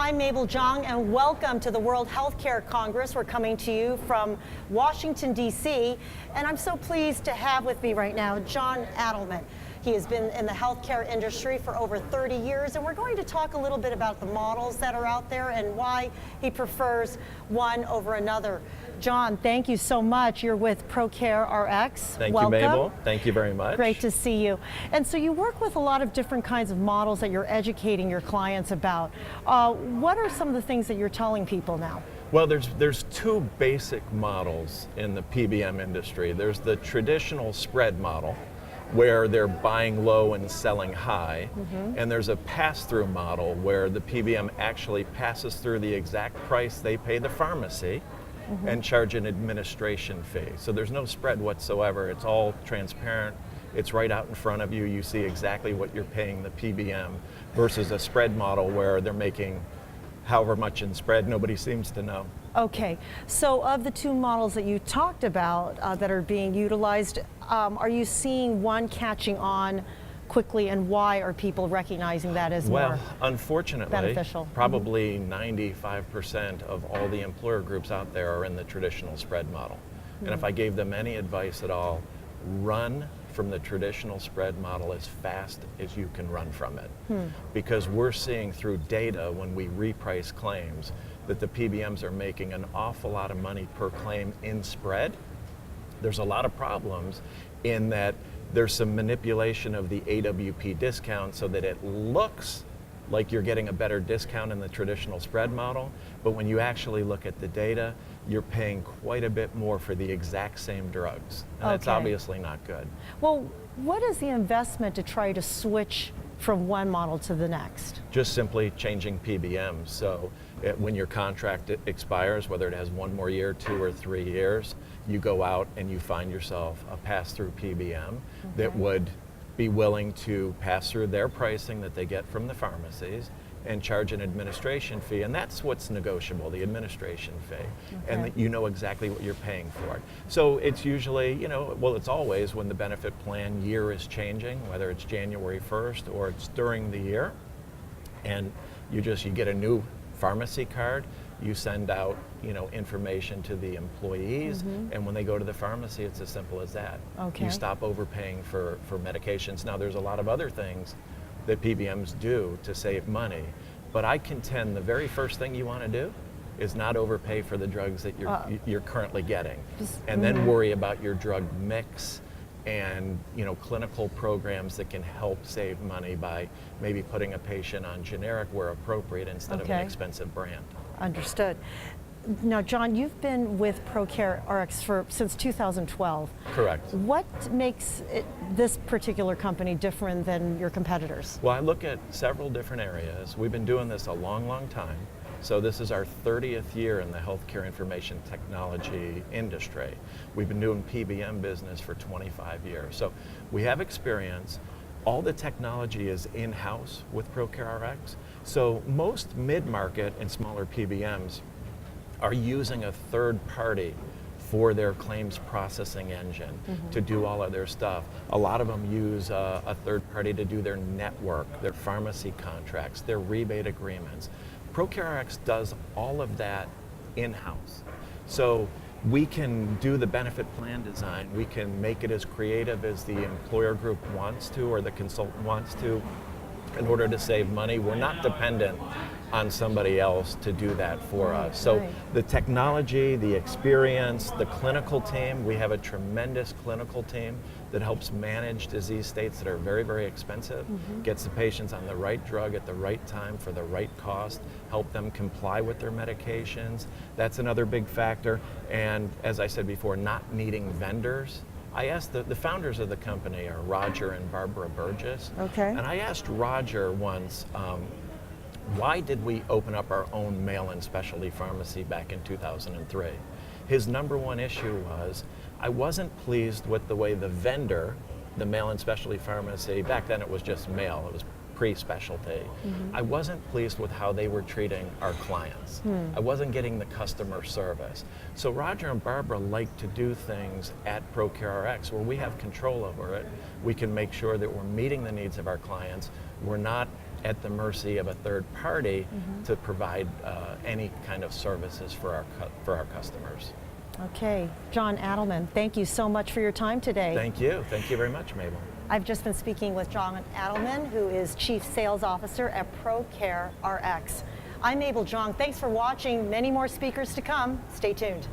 I'm Mabel Zhang, and welcome to the World Healthcare Congress. We're coming to you from Washington, D.C., and I'm so pleased to have with me right now John Addelman. He has been in the healthcare industry for over 30 years, and we're going to talk a little bit about the models that are out there and why he prefers one over another. John, thank you so much. You're with ProCare Rx. Thank Welcome. you, Mabel. Thank you very much. Great to see you. And so you work with a lot of different kinds of models that you're educating your clients about. What are some of the things that you're telling people now? Well, there's two basic models in the PBM industry. There's the traditional spread model, where they're buying low and selling high, and there's a pass-through model where the PBM actually passes through the exact price they pay the pharmacy and charge an administration fee. So there's no spread whatsoever. It's all transparent. It's right out in front of you. You see exactly what you're paying the PBM versus a spread model where they're making however much in spread. Nobody seems to know. Okay, so of the two models that you talked about that are being utilized, are you seeing one catching on quickly, and why are people recognizing that as more unfortunately, beneficial? Probably 95% of all the employer groups out there are in the traditional spread model. And if I gave them any advice at all, run from the traditional spread model as fast as you can run from it. Because we're seeing through data when we reprice claims that the PBMs are making an awful lot of money per claim in spread. There's a lot of problems in that there's some manipulation of the AWP discount so that it looks like you're getting a better discount in the traditional spread model, but when you actually look at the data, you're paying quite a bit more for the exact same drugs. And that's obviously not good. Well, what is the investment to try to switch from one model to the next? Just simply changing PBMs. So when your contract expires, whether it has one more year, 2 or 3 years, you go out and you find yourself a pass-through PBM that would be willing to pass through their pricing that they get from the pharmacies and charge an administration fee, and that's what's negotiable, the administration fee, and that you know exactly what you're paying for it. So it's usually, it's always when the benefit plan year is changing, whether it's January 1st or it's during the year, and you get a new pharmacy card, you send out information to the employees, and when they go to the pharmacy, it's as simple as that. You stop overpaying for medications. Now there's a lot of other things that PBMs do to save money, but I contend the very first thing you want to do is not overpay for the drugs that you're currently getting, and then worry about your drug mix and clinical programs that can help save money by maybe putting a patient on generic where appropriate instead of an expensive brand. Understood. Now, John, you've been with ProCare Rx since 2012. Correct. What makes this particular company different than your competitors? Well, I look at several different areas. We've been doing this a long, long time. So this is our 30th year in the healthcare information technology industry. We've been doing PBM business for 25 years. So we have experience. All the technology is in-house with ProCare Rx. So most mid-market and smaller PBMs are using a third party for their claims processing engine to do all of their stuff. A lot of them use a third party to do their network, their pharmacy contracts, their rebate agreements. ProCare Rx does all of that in-house. So we can do the benefit plan design. We can make it as creative as the employer group wants to or the consultant wants to in order to save money. We're not dependent on somebody else to do that for us. So the technology, the experience, the clinical team, we have a tremendous clinical team that helps manage disease states that are very, very expensive, gets the patients on the right drug at the right time for the right cost, help them comply with their medications. That's another big factor. And as I said before, not needing vendors. I asked the founders of the company are Roger and Barbara Burgess. And I asked Roger once, why did we open up our own mail-in specialty pharmacy back in 2003? His number one issue was, I wasn't pleased with the way the vendor, the mail-in specialty pharmacy, back then it was just mail, it was pre-specialty. I wasn't pleased with how they were treating our clients. I wasn't getting the customer service. So Roger and Barbara like to do things at ProCare Rx where we have control over it. We can make sure that we're meeting the needs of our clients. We're not at the mercy of a third party to provide any kind of services for our customers. Okay, John Addelman, thank you so much for your time today. Thank you. Thank you very much, Mabel. I've just been speaking with John Addelman, who is Chief Sales Officer at ProCare Rx. I'm Mabel Jong. Thanks for watching. Many more speakers to come. Stay tuned.